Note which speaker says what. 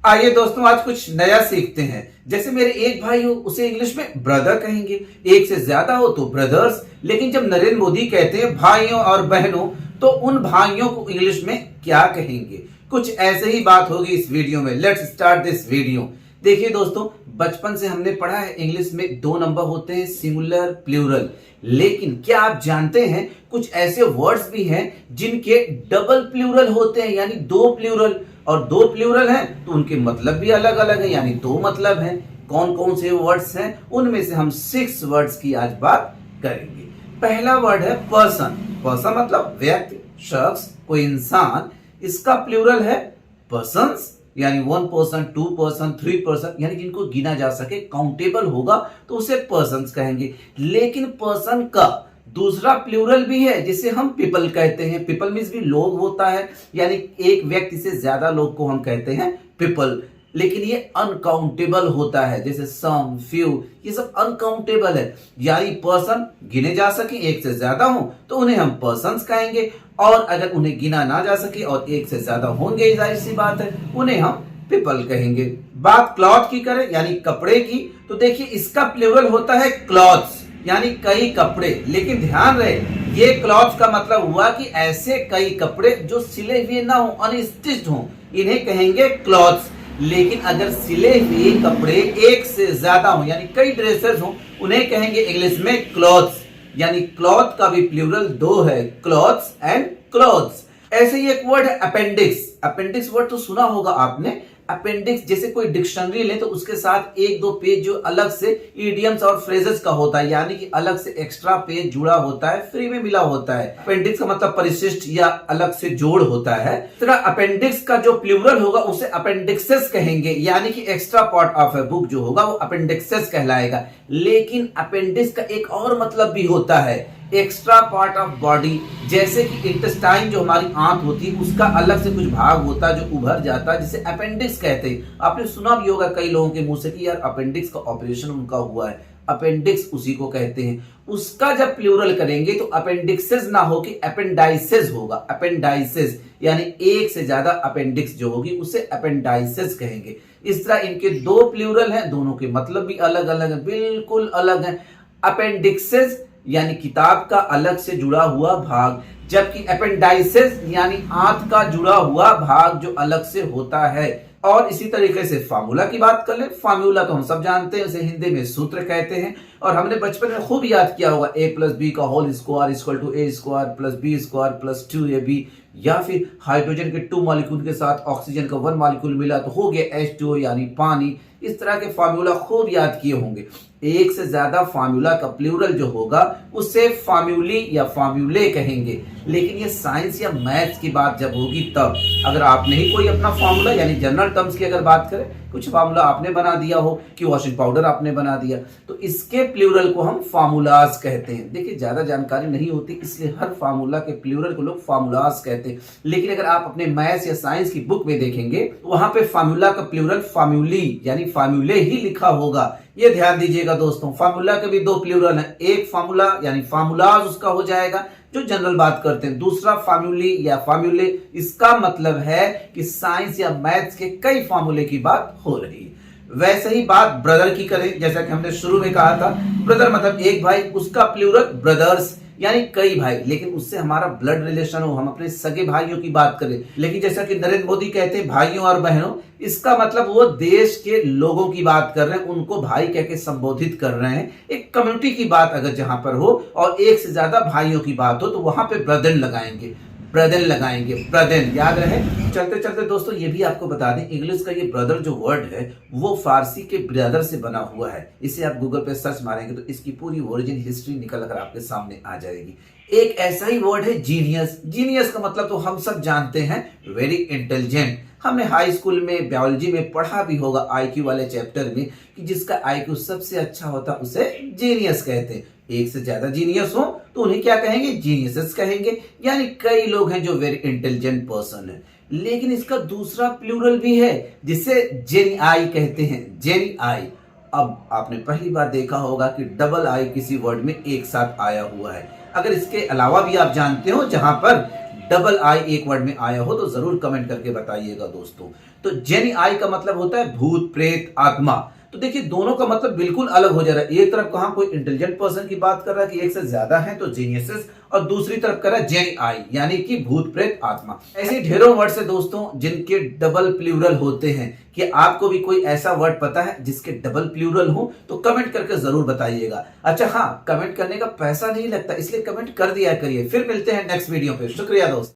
Speaker 1: आइए दोस्तों, आज कुछ नया सीखते हैं। जैसे मेरे एक भाई हो, उसे इंग्लिश में ब्रदर कहेंगे। एक से ज्यादा हो तो ब्रदर्स। लेकिन जब नरेंद्र मोदी कहते हैं भाइयों और बहनों, तो उन भाइयों को इंग्लिश में क्या कहेंगे? कुछ ऐसे ही बात होगी इस वीडियो में। Let's start this video. देखिए दोस्तों, बचपन से हमने पढ़ा है इंग्लिश में दो नंबर होते हैं, सिंगुलर, प्लूरल। लेकिन क्या आप जानते हैं कुछ ऐसे वर्ड्स भी हैं जिनके डबल प्लूरल होते हैं, यानी दो प्लूरल। और दो प्लूरल हैं तो उनके मतलब भी अलग अलग है, यानी दो मतलब हैं। कौन कौन से वर्ड्स हैं? उनमें से हम 6 वर्ड्स की आज बात करेंगे। पहला वर्ड है पर्सन। पर्सन मतलब व्यक्ति, शख्स, कोई इंसान। इसका प्लूरल है पर्सन्स, यानी 1 पर्सन, 2 पर्सन, 3 पर्सन, यानी जिनको गिना जा सके, काउंटेबल होगा तो उसे पर्सन्स कहेंगे। लेकिन पर्सन का दूसरा प्लूरल भी है जिसे हम पीपल कहते हैं। पीपल मीन्स भी लोग होता है, यानी एक व्यक्ति से ज्यादा लोग को हम कहते हैं पीपल। लेकिन ये अनकाउंटेबल होता है, जैसे सम, फ्यू, ये सब अनकाउंटेबल है। यानी पर्सन गिने जा सके, एक से ज्यादा हो तो उन्हें हम पर्सन्स कहेंगे। और अगर उन्हें गिना ना जा सके और एक से ज्यादा होंगे, जाहिर सी बात है, उन्हें हम पीपल कहेंगे। बात क्लॉथ की करें, यानी कपड़े की, तो देखिए इसका प्लूरल होता है क्लॉथ्स, यानी कई कपड़े। लेकिन ध्यान रहे, ये क्लॉथ का मतलब हुआ कि ऐसे कई कपड़े जो सिले हुए ना हो, अनस्टिच्ड हो, इन्हें कहेंगे क्लॉथ्स। लेकिन अगर सिले हुए कपड़े एक से ज्यादा हो, यानी कई ड्रेसेस हो, उन्हें कहेंगे इंग्लिश में क्लॉथ्स। यानी क्लॉथ का भी प्लूरल दो है, क्लॉथ्स एंड क्लॉथ्स। ऐसे ही एक वर्ड है अपेंडिक्स। अपेंडिक्स वर्ड तो सुना होगा आपने। अपेंडिक्स जैसे कोई डिक्शनरी ले तो उसके साथ एक दो पेज जो अलग से इडियम्स और फ्रेजेस का होता है, यानी कि अलग से एक्स्ट्रा पेज जुड़ा होता है, फ्री में मिला होता है। अपेंडिक्स का मतलब परिशिष्ट या अलग से जोड़ होता है। तरह अपेंडिक्स का जो प्लूरल होगा उसे अपेंडिक्सेस कहेंगे, यानी कि extra part of a book जो होगा वो अपेंडिक्सेस कहलाएगा। लेकिन अपेंडिक्स का एक और मतलब भी होता है, एक्स्ट्रा पार्ट ऑफ बॉडी। जैसे कि इंटेस्टाइन जो हमारी आंत होती है, उसका अलग से कुछ भाग होता है जो उभर जाता है, जिसे अपेंडिक्स कहते हैं। आपने सुना भी होगा कई लोगों के मुंह से कि यार अपेंडिक्स का ऑपरेशन उनका हुआ है। अपेंडिक्स उसी को कहते हैं। उसका जब प्लूरल करेंगे तो अपेंडिक्सेस ना हो कि अपेंडाइसेस होगा। अपेंडाइसेस यानी एक से ज्यादा अपेंडिक्स जो होगी उसे अपेंडाइसेस कहेंगे। इस तरह इनके दो प्लूरल हैं, दोनों के मतलब भी अलग अलग है, बिल्कुल अलग है। अपेंडिक्सेस यानी किताब का अलग से जुड़ा हुआ भाग, जबकि अपेंडाइसेस यानी आंत का जुड़ा हुआ भाग जो अलग से होता है। और इसी तरीके से फार्मूला की बात कर ले। फार्मूला तो हम सब जानते हैं, उसे हिंदी में सूत्र कहते हैं। और हमने बचपन में खूब याद किया होगा, a + b का whole square equal to a square plus b square plus 2ab। या फिर हाइड्रोजन के 2 मॉलिक्यूल के साथ ऑक्सीजन का 1 मॉलिक्यूल मिला तो हो गया H2O यानी पानी। इस तरह के फार्मूला खूब याद किए होंगे। एक से ज्यादा फार्मूला का प्लूरल जो होगा उसे फार्मूली या फार्मूले कहेंगे। लेकिन ये साइंस या मैथ्स की बात जब होगी तब, अगर आपने ही कोई अपना फार्मूला यानी जनरल टर्म्स की अगर बात करें, कुछ फार्मूला आपने बना दिया हो कि वॉशिंग पाउडर आपने बना दिया, तो इसके प्लूरल को हम फार्मूलाज कहते हैं। देखिए ज्यादा जानकारी नहीं होती, इसलिए हर फार्मूला के प्लूरल को लोग फार्मूलाज कहते हैं। लेकिन अगर आप अपने मैथ्स या साइंस की बुक में देखेंगे वहां पे फार्मूला का प्लूरल फार्मूली यानी फार्मूले ही लिखा होगा। ये ध्यान दीजिएगा दोस्तों। फार्मूला के भी दो प्लूरल हैं, एक फार्मूला यानी फार्मूलाज उसका हो जाएगा जो जनरल बात करते हैं, दूसरा फार्मूली या फार्मूले। इसका मतलब है कि साइंस या मैथ्स के कई फार्मूले की बात हो रही है। वैसे ही बात ब्रदर की करें, जैसा कि हमने शुरू में कहा था, ब्रदर मतलब एक भाई, उसका प्लूरल ब्रदर्स यानी कई भाई। लेकिन उससे हमारा ब्लड रिलेशन हो, हम अपने सगे भाइयों की बात करें। लेकिन जैसा कि नरेंद्र मोदी कहते हैं भाइयों और बहनों, इसका मतलब वो देश के लोगों की बात कर रहे हैं, उनको भाई कह के संबोधित कर रहे हैं। एक कम्युनिटी की बात अगर जहां पर हो और एक से ज्यादा भाइयों की बात हो तो वहां पे ब्रदर लगाएंगे, ब्रदर लगाएंगे, ब्रदर। याद रहे। चलते चलते दोस्तों ये भी आपको बता दें, इंग्लिश का ये ब्रदर जो वर्ड है वो फारसी के ब्रदर से बना हुआ है। इसे आप गूगल पे सर्च मारेंगे तो इसकी पूरी ओरिजिन हिस्ट्री निकल कर आपके सामने आ जाएगी। एक ऐसा ही वर्ड है जीनियस। जीनियस का मतलब तो हम सब जानते हैं, वेरी इंटेलिजेंट। हमने हाई स्कूल में बायोलॉजी में पढ़ा भी होगा आईक्यू वाले चैप्टर में कि जिसका आईक्यू सबसे अच्छा होता है उसे जीनियस कहते हैं। एक से ज्यादा जीनियस हो तो उन्हें क्या कहेंगे? जीनियसेस कहेंगे। यानी कई लोग हैं जो वेरी इंटेलिजेंट पर्सन है। लेकिन इसका दूसरा प्लूरल भी है जिसे जेनिआई कहते हैं, जेनिआई। अब आपने पहली बार देखा होगा कि डबल आई किसी वर्ड में एक साथ आया हुआ है। अगर इसके अलावा भी आप जानते हो जहां पर डबल आई एक वर्ड में आया हो तो जरूर कमेंट करके बताइएगा दोस्तों। तो जेनी आई का मतलब होता है भूत प्रेत आत्मा। तो देखिए दोनों का मतलब बिल्कुल अलग हो जा रहा है। एक तरफ कहां कोई इंटेलिजेंट पर्सन की बात कर रहा है कि एक से ज्यादा है तो जीनियसेस, और दूसरी तरफ कर रहा है जेनी आई यानी कि भूत प्रेत आत्मा। ऐसे ढेरों वर्ड्स है दोस्तों जिनके डबल प्लूरल होते हैं। कि आपको भी कोई ऐसा वर्ड पता है जिसके डबल प्लूरल हो तो कमेंट करके जरूर बताइएगा। अच्छा हाँ, कमेंट करने का पैसा नहीं लगता इसलिए कमेंट कर दिया करिए। फिर मिलते हैं नेक्स्ट वीडियो पे। शुक्रिया दोस्त।